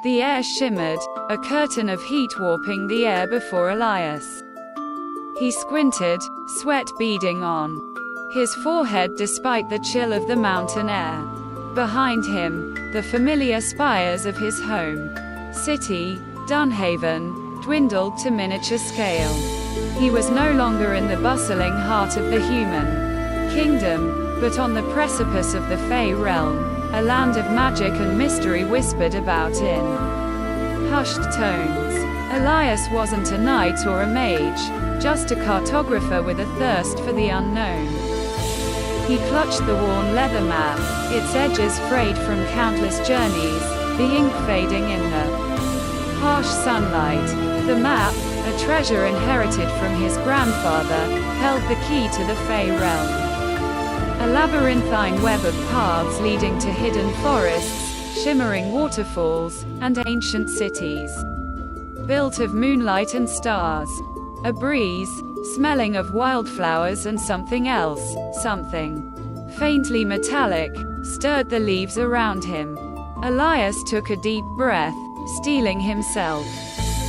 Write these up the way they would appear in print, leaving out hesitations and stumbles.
The air shimmered, a curtain of heat warping the air before Elias. He squinted, sweat beading on his forehead despite the chill of the mountain air. Behind him, the familiar spires of his home city, Dunhaven, dwindled to miniature scale. He was no longer in the bustling heart of the human kingdom, but on the precipice of the Fey realm, a land of magic and mystery whispered about in hushed tones. Elias wasn't a knight or a mage, just a cartographer with a thirst for the unknown. He clutched the worn leather map, its edges frayed from countless journeys, the ink fading in the harsh sunlight. The map, a treasure inherited from his grandfather, held the key to the Fey realm. A labyrinthine web of paths leading to hidden forests, shimmering waterfalls, and ancient cities built of moonlight and stars. A breeze, smelling of wildflowers and something else, something faintly metallic, stirred the leaves around him. Elias took a deep breath, steeling himself.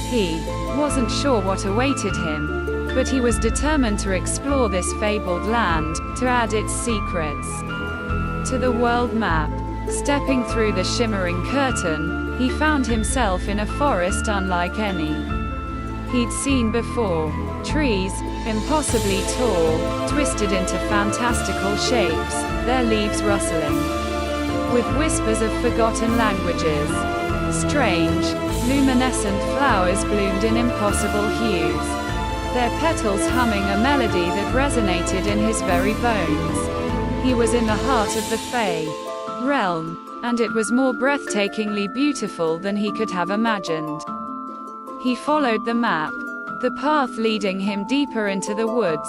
He wasn't sure what awaited him, but he was determined to explore this fabled land, to add its secrets to the world map. Stepping through the shimmering curtain, he found himself in a forest unlike any he'd seen before. Trees, impossibly tall, twisted into fantastical shapes, their leaves rustling with whispers of forgotten languages. Strange, luminescent flowers bloomed in impossible hues, their petals humming a melody that resonated in his very bones. He was in the heart of the Fey realm, and it was more breathtakingly beautiful than he could have imagined. He followed the map, the path leading him deeper into the woods.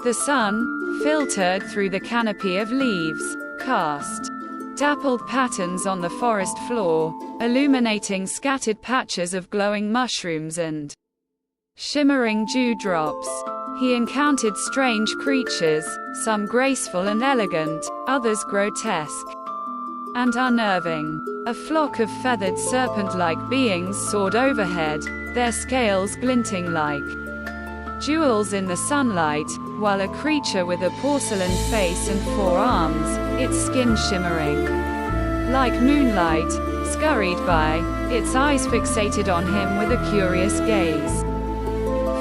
The sun, filtered through the canopy of leaves, cast dappled patterns on the forest floor, illuminating scattered patches of glowing mushrooms and shimmering dewdrops. He encountered strange creatures, some graceful and elegant, others grotesque and unnerving. A flock of feathered serpent-like beings soared overhead, their scales glinting like jewels in the sunlight, while a creature with a porcelain face and 4 arms, its skin shimmering like moonlight, scurried by, its eyes fixated on him with a curious gaze.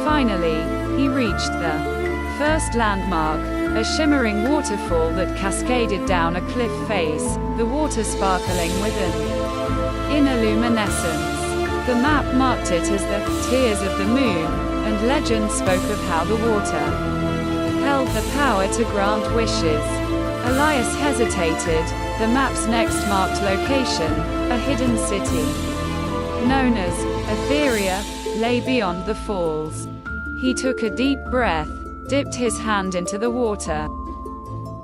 Finally, he reached the first landmark, a shimmering waterfall that cascaded down a cliff face, the water sparkling with an inner luminescence. The map marked it as the tears of the moon, and legend spoke of how the water held the power to grant wishes. Elias hesitated. The map's next marked location, a hidden city known as Etheria, lay beyond the falls. He took a deep breath, dipped his hand into the water.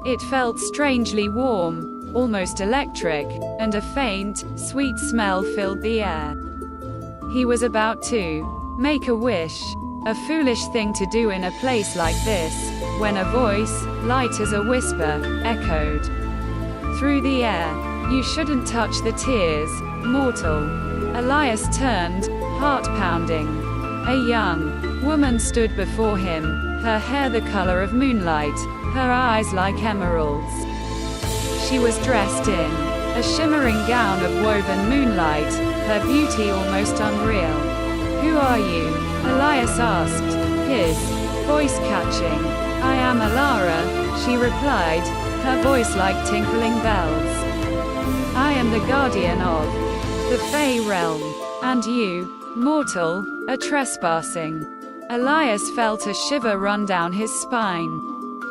It felt strangely warm, almost electric, and a faint, sweet smell filled the air. He was about to make a wish, a foolish thing to do in a place like this, when a voice, light as a whisper, echoed through the air. "You shouldn't touch the tears, mortal." Elias turned, heart pounding. A young woman stood before him, her hair the color of moonlight, her eyes like emeralds. She was dressed in a shimmering gown of woven moonlight, her beauty almost unreal. "Who are you?" Elias asked, his voice catching. "I am Alara," she replied, her voice like tinkling bells. "I am the guardian of the Fey realm. And you, mortal, are trespassing." Elias felt a shiver run down his spine.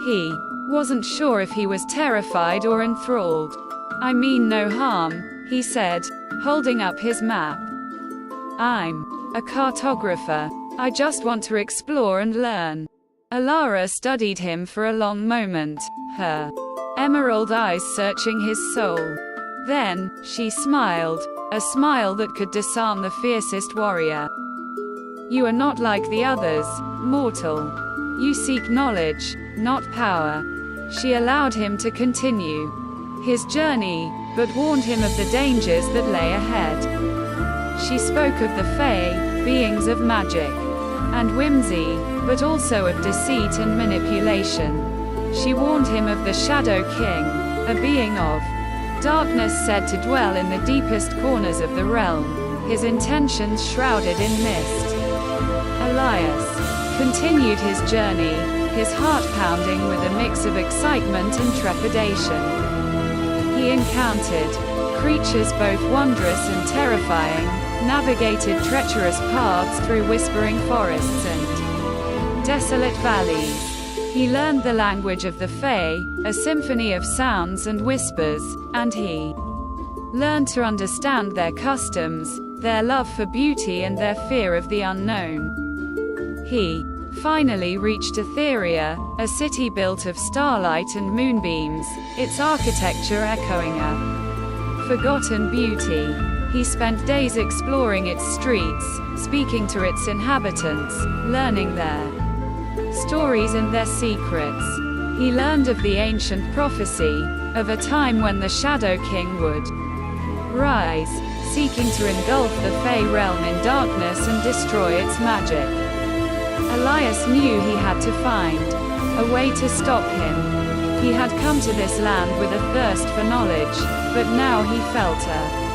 He wasn't sure if he was terrified or enthralled. "I mean no harm," he said, holding up his map. "I'm a cartographer. I just want to explore and learn." Alara studied him for a long moment, her emerald eyes searching his soul. Then, she smiled, a smile that could disarm the fiercest warrior. "You are not like the others, mortal. You seek knowledge, not power." She allowed him to continue his journey, but warned him of the dangers that lay ahead. She spoke of the Fae, beings of magic and whimsy, but also of deceit and manipulation. She warned him of the Shadow King, a being of darkness said to dwell in the deepest corners of the realm, his intentions shrouded in mist. Elias continued his journey, his heart pounding with a mix of excitement and trepidation. He encountered creatures both wondrous and terrifying, navigated treacherous paths through whispering forests and desolate valleys. He learned the language of the Fae, a symphony of sounds and whispers, and he learned to understand their customs, their love for beauty and their fear of the unknown. He finally reached Etheria, a city built of starlight and moonbeams, its architecture echoing a forgotten beauty. He spent days exploring its streets, speaking to its inhabitants, learning their stories and their secrets. He learned of the ancient prophecy, of a time when the Shadow King would rise, seeking to engulf the Fae realm in darkness and destroy its magic. Elias knew he had to find a way to stop him. He had come to this land with a thirst for knowledge, but now he felt a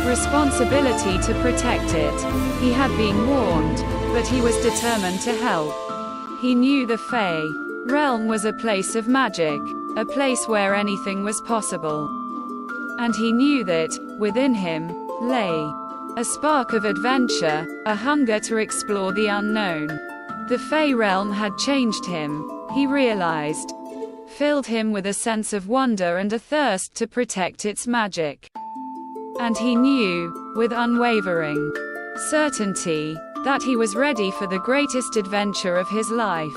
responsibility to protect it. He had been warned, but he was determined to help. He knew the Fae realm was a place of magic, a place where anything was possible. And he knew that, within him, lay a spark of adventure, a hunger to explore the unknown. The Fae realm had changed him, he realized, filled him with a sense of wonder and a thirst to protect its magic. And he knew, with unwavering certainty, that he was ready for the greatest adventure of his life.